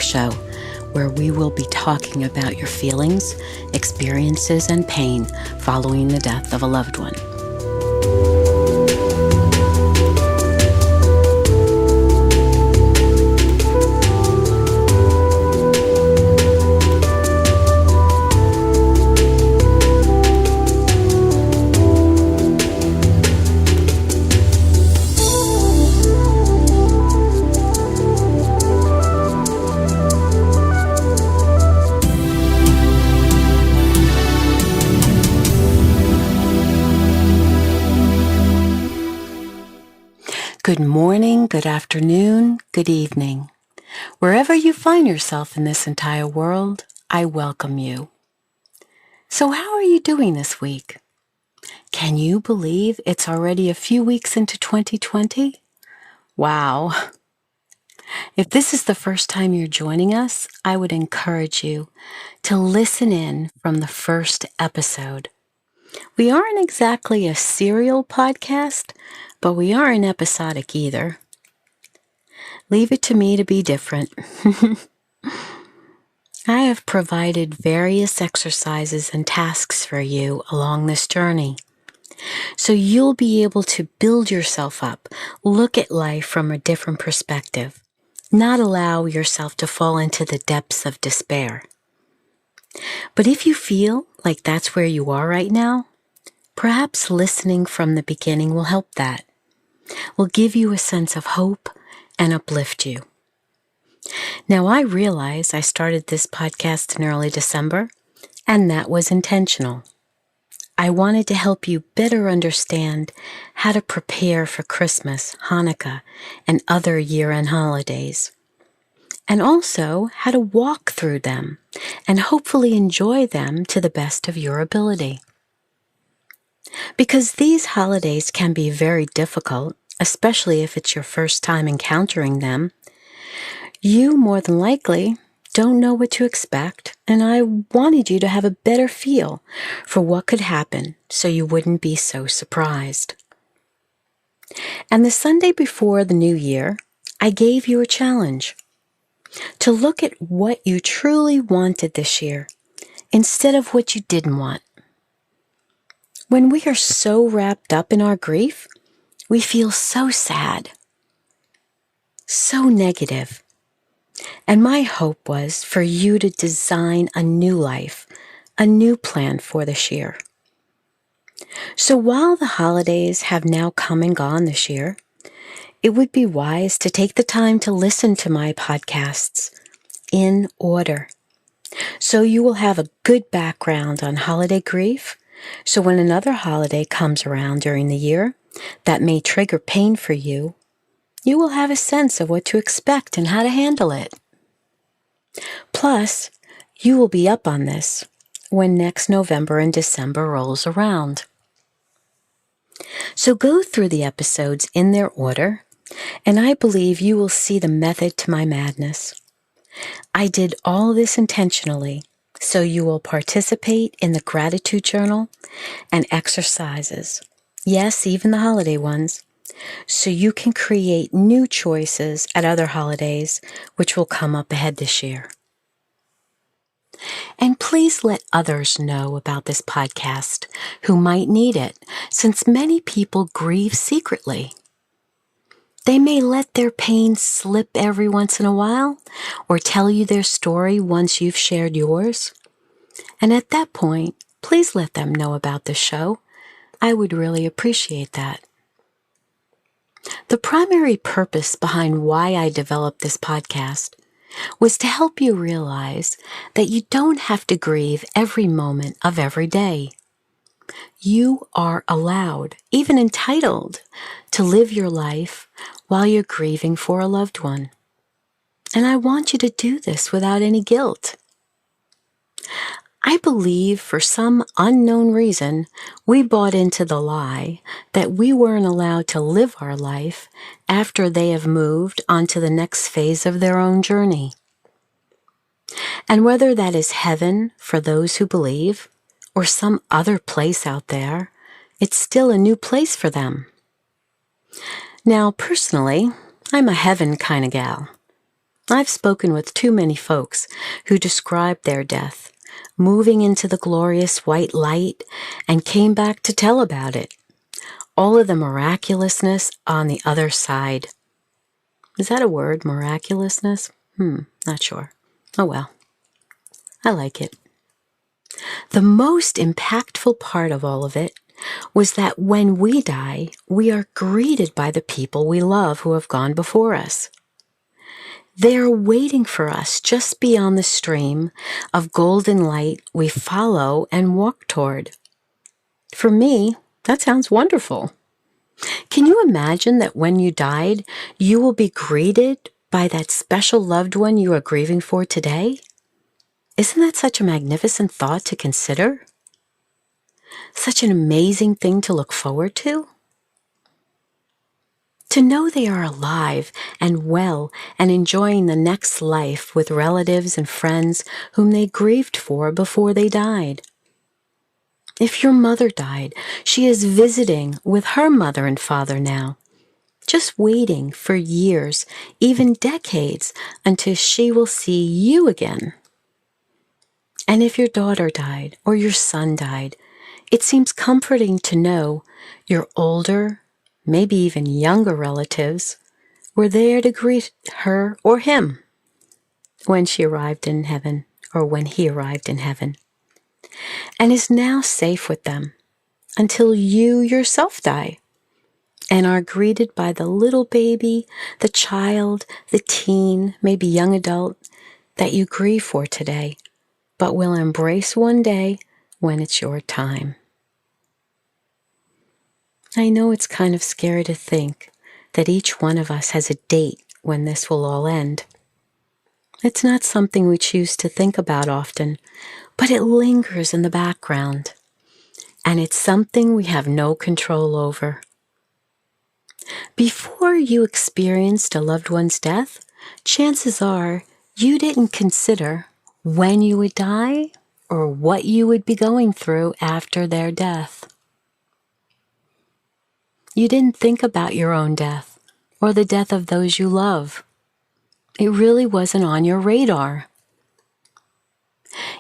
show, where we will be talking about your feelings, experiences, and pain following the death of a loved one. Good morning, good afternoon, good evening. Wherever you find yourself in this entire world, I welcome you. So how are you doing this week? Can you believe it's already a few weeks into 2020? Wow. If this is the first time you're joining us, I would encourage you to listen in from the first episode. We aren't exactly a serial podcast, but we aren't episodic either. Leave it to me to be different. I have provided various exercises and tasks for you along this journey, so you'll be able to build yourself up, look at life from a different perspective, not allow yourself to fall into the depths of despair. But if you feel like that's where you are right now, perhaps listening from the beginning will help that, will give you a sense of hope and uplift you. Now, I realize I started this podcast in early December, and that was intentional. I wanted to help you better understand how to prepare for Christmas, Hanukkah, and other year-end holidays, and also how to walk through them and hopefully enjoy them to the best of your ability. Because these holidays can be very difficult, especially if it's your first time encountering them, you more than likely don't know what to expect, and I wanted you to have a better feel for what could happen so you wouldn't be so surprised. And the Sunday before the New Year, I gave you a challenge to look at what you truly wanted this year instead of what you didn't want. When we are so wrapped up in our grief, we feel so sad, so negative. And my hope was for you to design a new life, a new plan for this year. So while the holidays have now come and gone this year, it would be wise to take the time to listen to my podcasts in order, so you will have a good background on holiday grief. So when another holiday comes around during the year that may trigger pain for you, you will have a sense of what to expect and how to handle it. Plus, you will be up on this when next November and December rolls around. So go through the episodes in their order, and I believe you will see the method to my madness. I did all this intentionally, so you will participate in the gratitude journal and exercises. Yes, even the holiday ones, so you can create new choices at other holidays, which will come up ahead this year. And please let others know about this podcast who might need it, since many people grieve secretly. They may let their pain slip every once in a while, or tell you their story once you've shared yours. And at that point, please let them know about the show. I would really appreciate that. The primary purpose behind why I developed this podcast was to help you realize that you don't have to grieve every moment of every day. You are allowed, even entitled, to live your life while you're grieving for a loved one. And I want you to do this without any guilt. I believe for some unknown reason, we bought into the lie that we weren't allowed to live our life after they have moved on to the next phase of their own journey. And whether that is heaven for those who believe, or some other place out there, it's still a new place for them. Now, personally, I'm a heaven kind of gal. I've spoken with too many folks who described their death, moving into the glorious white light, and came back to tell about it. All of the miraculousness on the other side. Is that a word, miraculousness? Not sure. Oh well. I like it. The most impactful part of all of it was that when we die, we are greeted by the people we love who have gone before us. They are waiting for us just beyond the stream of golden light we follow and walk toward. For me, that sounds wonderful. Can you imagine that when you died, you will be greeted by that special loved one you are grieving for today? Isn't that such a magnificent thought to consider? Such an amazing thing to look forward to? To know they are alive and well and enjoying the next life with relatives and friends whom they grieved for before they died. If your mother died, she is visiting with her mother and father now, just waiting for years, even decades, until she will see you again. And if your daughter died or your son died, it seems comforting to know your older, maybe even younger relatives were there to greet her or him when she arrived in heaven or when he arrived in heaven, and is now safe with them until you yourself die and are greeted by the little baby, the child, the teen, maybe young adult that you grieve for today, but will embrace one day when it's your time. I know it's kind of scary to think that each one of us has a date when this will all end. It's not something we choose to think about often, but it lingers in the background, and it's something we have no control over. Before you experienced a loved one's death, chances are you didn't consider when you would die or what you would be going through after their death. You didn't think about your own death or the death of those you love. It really wasn't on your radar.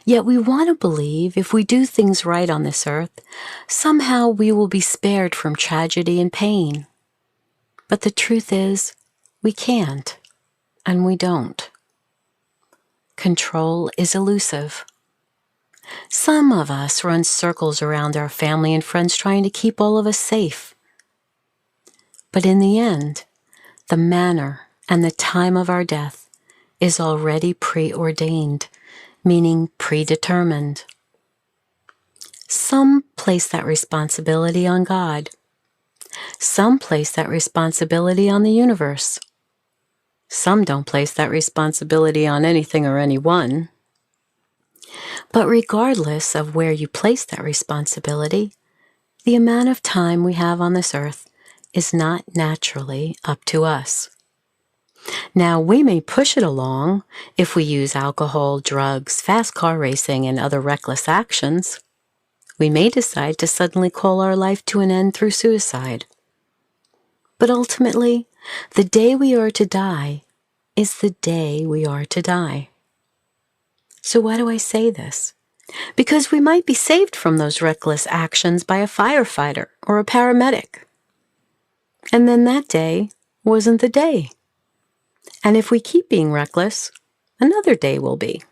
Yet we want to believe if we do things right on this earth, somehow we will be spared from tragedy and pain. But the truth is, we can't, and we don't. Control is elusive. Some of us run circles around our family and friends trying to keep all of us safe. But in the end, the manner and the time of our death is already preordained, meaning predetermined. Some place that responsibility on God. Some place that responsibility on the universe. Some don't place that responsibility on anything or anyone. But regardless of where you place that responsibility, the amount of time we have on this earth is not naturally up to us. Now, we may push it along if we use alcohol, drugs, fast car racing, and other reckless actions. We may decide to suddenly call our life to an end through suicide. But ultimately, the day we are to die is the day we are to die. So why do I say this? Because we might be saved from those reckless actions by a firefighter or a paramedic. And then that day wasn't the day. And if we keep being reckless, another day will be.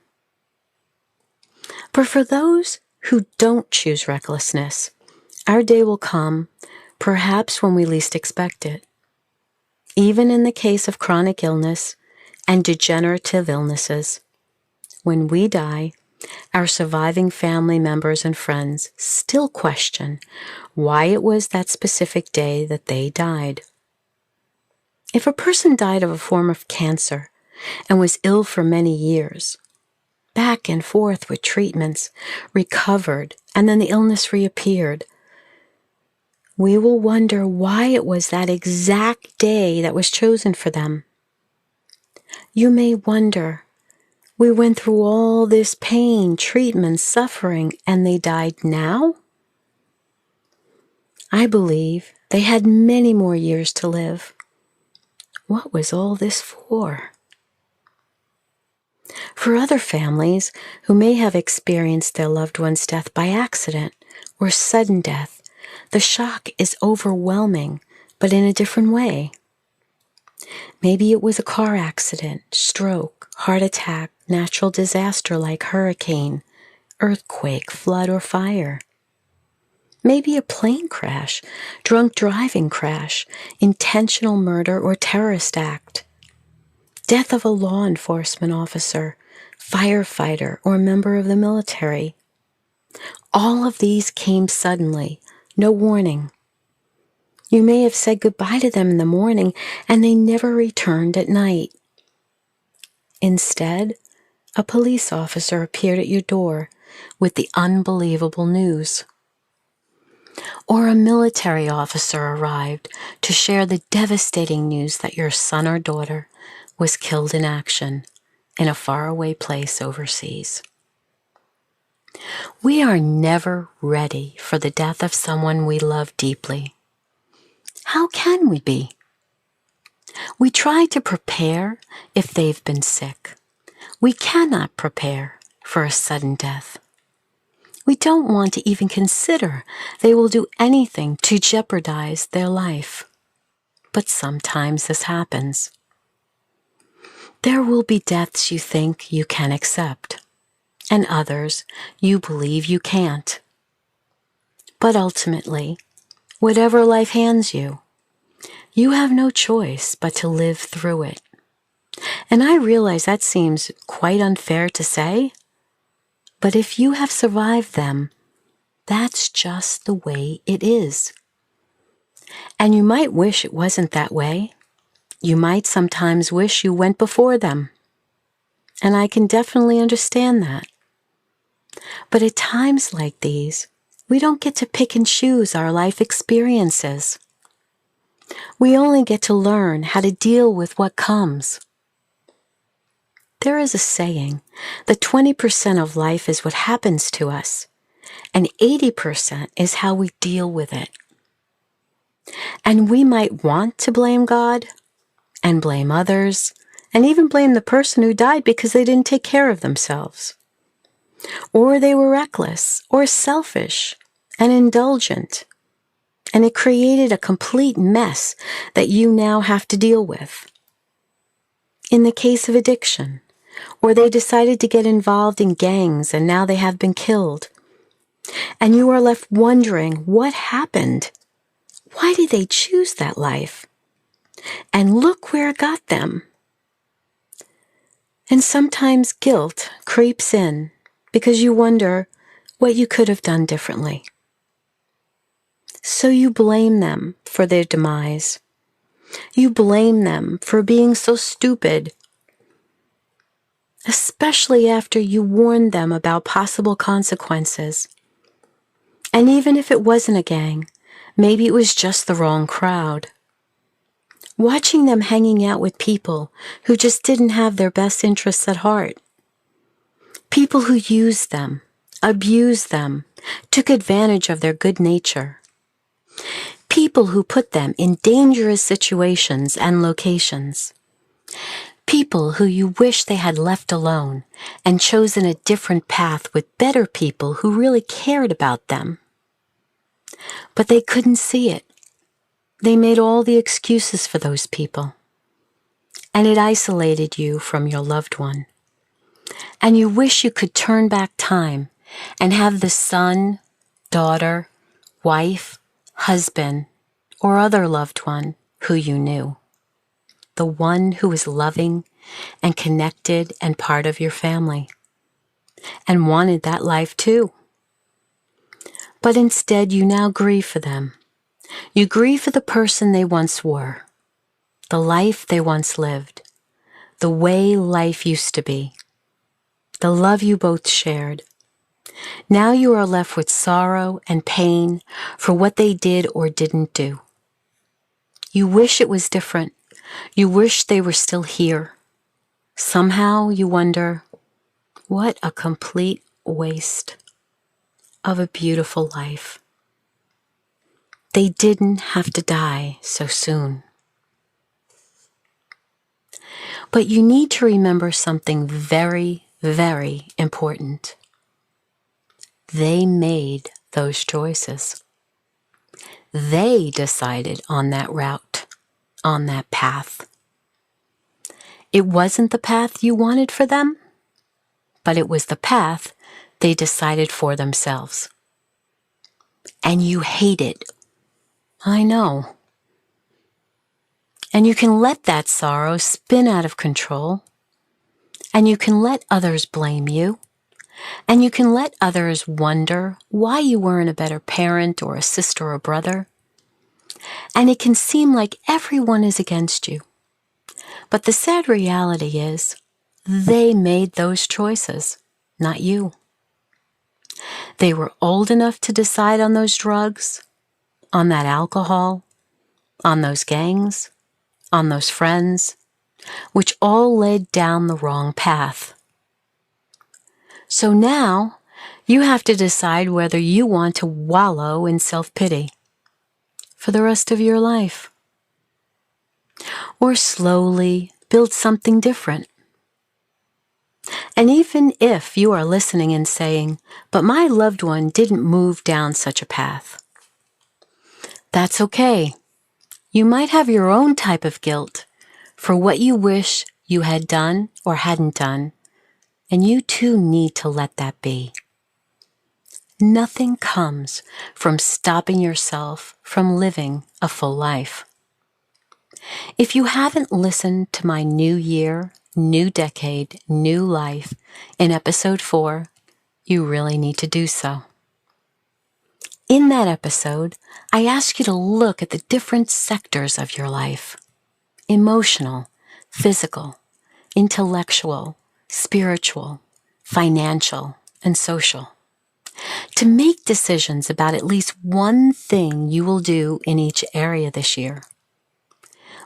But for those who don't choose recklessness, our day will come, perhaps when we least expect it. Even in the case of chronic illness and degenerative illnesses, when we die, our surviving family members and friends still question why it was that specific day that they died. If a person died of a form of cancer and was ill for many years, back and forth with treatments, recovered, and then the illness reappeared, we will wonder why it was that exact day that was chosen for them. You may wonder, we went through all this pain, treatment, suffering, and they died now? I believe they had many more years to live. What was all this for? For other families who may have experienced their loved one's death by accident or sudden death, the shock is overwhelming, but in a different way. Maybe it was a car accident, stroke, heart attack, natural disaster like hurricane, earthquake, flood, or fire. Maybe a plane crash, drunk driving crash, intentional murder or terrorist act. Death of a law enforcement officer, firefighter, or member of the military. All of these came suddenly, no warning. You may have said goodbye to them in the morning, and they never returned at night. Instead, a police officer appeared at your door with the unbelievable news. Or a military officer arrived to share the devastating news that your son or daughter was killed in action in a faraway place overseas. We are never ready for the death of someone we love deeply. How can we be? We try to prepare if they've been sick. We cannot prepare for a sudden death. We don't want to even consider they will do anything to jeopardize their life. But sometimes this happens. There will be deaths you think you can accept, and others you believe you can't. But ultimately, whatever life hands you, you have no choice but to live through it. And I realize that seems quite unfair to say, but if you have survived them, that's just the way it is. And you might wish it wasn't that way. You might sometimes wish you went before them. And I can definitely understand that. But at times like these, we don't get to pick and choose our life experiences. We only get to learn how to deal with what comes. There is a saying that 20% of life is what happens to us, and 80% is how we deal with it. And we might want to blame God, and blame others, and even blame the person who died because they didn't take care of themselves. Or they were reckless, or selfish, and indulgent. And it created a complete mess that you now have to deal with. In the case of addiction, or they decided to get involved in gangs and now they have been killed. And you are left wondering what happened. Why did they choose that life? And look where it got them. And sometimes guilt creeps in because you wonder what you could have done differently. So you blame them for their demise. You blame them for being so stupid, especially after you warned them about possible consequences. And even if it wasn't a gang, maybe it was just the wrong crowd. Watching them hanging out with people who just didn't have their best interests at heart. People who used them, abused them, took advantage of their good nature. People who put them in dangerous situations and locations. People who you wish they had left alone and chosen a different path with better people who really cared about them. But they couldn't see it. They made all the excuses for those people. And it isolated you from your loved one. And you wish you could turn back time and have the son, daughter, wife, husband, or other loved one who you knew. The one who was loving and connected and part of your family, and wanted that life too. But instead, you now grieve for them. You grieve for the person they once were, the life they once lived, the way life used to be, the love you both shared. Now you are left with sorrow and pain for what they did or didn't do. You wish it was different. You wish they were still here. Somehow you wonder, what a complete waste of a beautiful life. They didn't have to die so soon. But you need to remember something very, very important. They made those choices. They decided on that route, on that path. It wasn't the path you wanted for them, but it was the path they decided for themselves. And you hate it. I know. And you can let that sorrow spin out of control. And you can let others blame you. And you can let others wonder why you weren't a better parent or a sister or brother. And it can seem like everyone is against you. But the sad reality is, they made those choices, not you. They were old enough to decide on those drugs, on that alcohol, on those gangs, on those friends, which all led down the wrong path. So now, you have to decide whether you want to wallow in self-pity for the rest of your life, or slowly build something different. And even if you are listening and saying, but my loved one didn't move down such a path, that's okay. You might have your own type of guilt for what you wish you had done or hadn't done, and you too need to let that be. Nothing comes from stopping yourself from living a full life. If you haven't listened to my New Year, New Decade, New Life in episode 4, you really need to do so. In that episode, I ask you to look at the different sectors of your life: emotional, physical, intellectual, spiritual, financial, and social, to make decisions about at least one thing you will do in each area this year.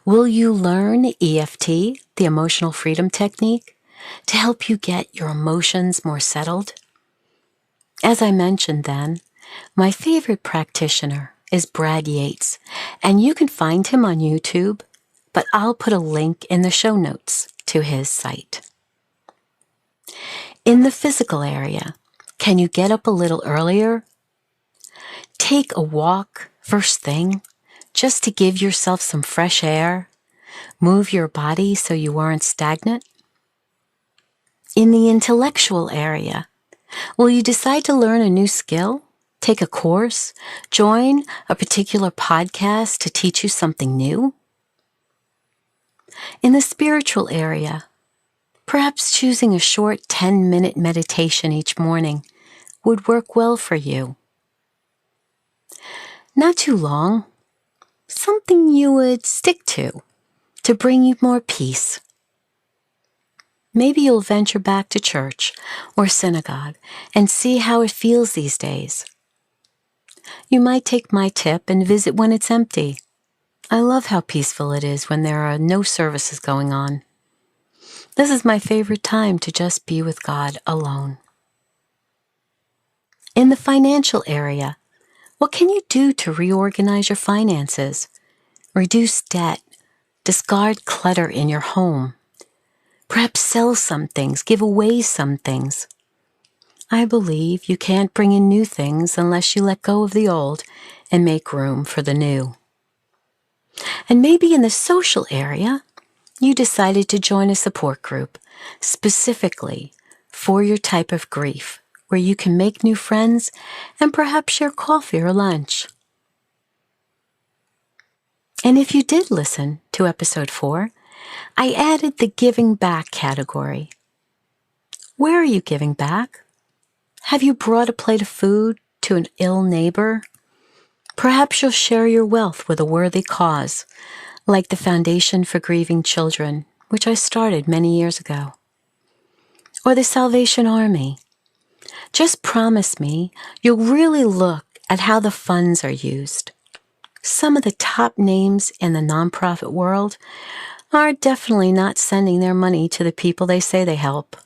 Will you learn EFT, the Emotional Freedom Technique, to help you get your emotions more settled? As I mentioned then, my favorite practitioner is Brad Yates, and you can find him on YouTube, but I'll put a link in the show notes to his site. In the physical area, can you get up a little earlier? Take a walk first thing, just to give yourself some fresh air. Move your body so you aren't stagnant. In the intellectual area, will you decide to learn a new skill? Take a course? Join a particular podcast to teach you something new? In the spiritual area, perhaps choosing a short 10-minute meditation each morning would work well for you. Not too long, something you would stick to bring you more peace. Maybe you'll venture back to church or synagogue and see how it feels these days. You might take my tip and visit when it's empty. I love how peaceful it is when there are no services going on. This is my favorite time to just be with God alone. In the financial area, what can you do to reorganize your finances? Reduce debt, discard clutter in your home. Perhaps sell some things, give away some things. I believe you can't bring in new things unless you let go of the old and make room for the new. And maybe in the social area, you decided to join a support group specifically for your type of grief, where you can make new friends and perhaps share coffee or lunch. And if you did listen to episode 4, I added the giving back category. Where are you giving back? Have you brought a plate of food to an ill neighbor? Perhaps you'll share your wealth with a worthy cause, like the Foundation for Grieving Children, which I started many years ago, or the Salvation Army. Just promise me you'll really look at how the funds are used. Some of the top names in the nonprofit world are definitely not sending their money to the people they say they help.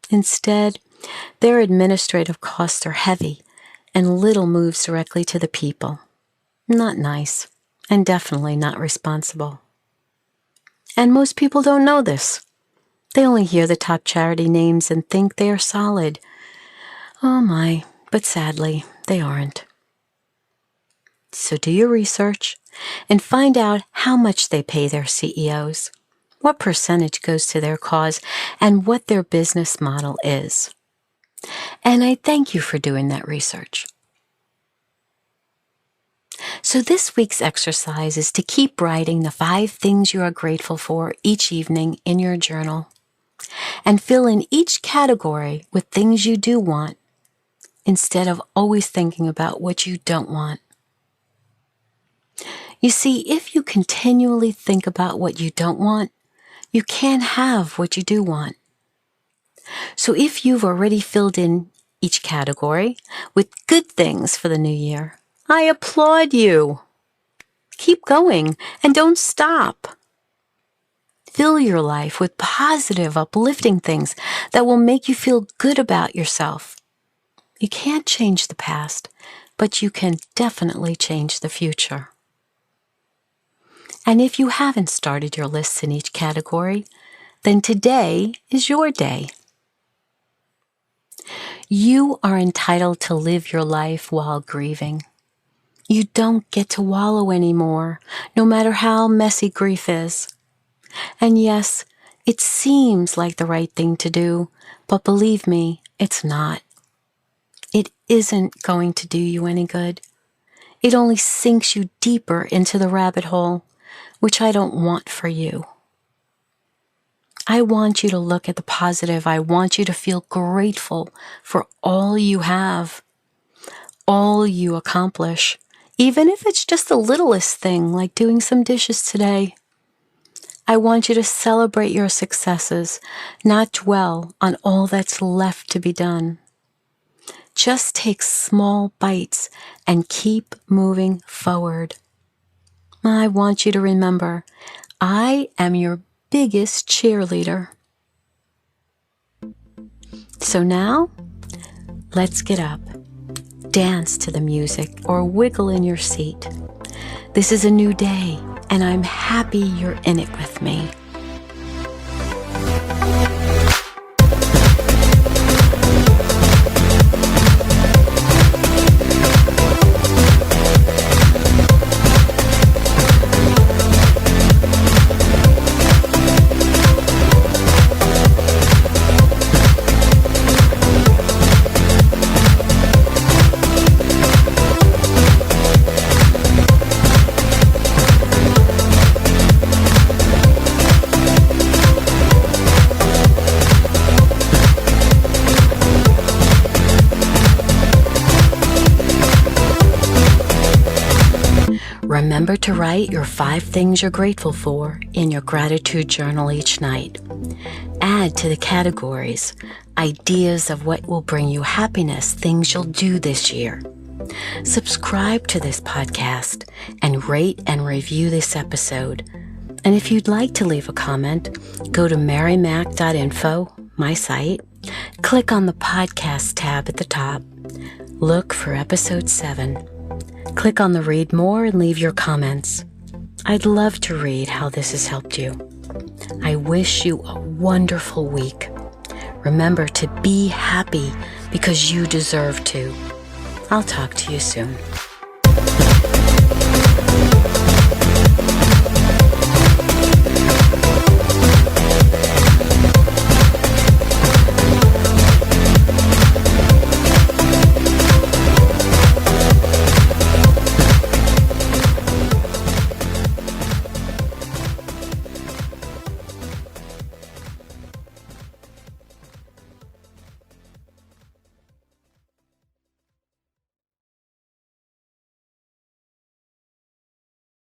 Instead, their administrative costs are heavy and little moves directly to the people. Not nice, and definitely not responsible. And most people don't know this. They only hear the top charity names and think they are solid. Oh my, but sadly, they aren't. So do your research and find out how much they pay their CEOs, what percentage goes to their cause, and what their business model is. And I thank you for doing that research. So this week's exercise is to keep writing the 5 things you are grateful for each evening in your journal, and fill in each category with things you do want, instead of always thinking about what you don't want. You see, if you continually think about what you don't want, you can't have what you do want. So if you've already filled in each category with good things for the new year, I applaud you. Keep going and don't stop. Fill your life with positive, uplifting things that will make you feel good about yourself. You can't change the past, but you can definitely change the future. And if you haven't started your lists in each category, then today is your day. You are entitled to live your life while grieving. You don't get to wallow anymore, no matter how messy grief is. And yes, it seems like the right thing to do, but believe me, it's not. It isn't going to do you any good. It only sinks you deeper into the rabbit hole, which I don't want for you. I want you to look at the positive. I want you to feel grateful for all you have, all you accomplish, even if it's just the littlest thing, like doing some dishes today. I want you to celebrate your successes, not dwell on all that's left to be done. Just take small bites and keep moving forward. I want you to remember, I am your biggest cheerleader. So now, let's get up, dance to the music, or wiggle in your seat. This is a new day, and I'm happy you're in it with me. Remember to write your 5 things you're grateful for in your gratitude journal each night. Add to the categories ideas of what will bring you happiness, things you'll do this year. Subscribe to this podcast and rate and review this episode. And if you'd like to leave a comment, go to MaryMac.info, my site. Click on the podcast tab at the top. Look for episode 7. Click on the Read More and leave your comments. I'd love to read how this has helped you. I wish you a wonderful week. Remember to be happy because you deserve to. I'll talk to you soon.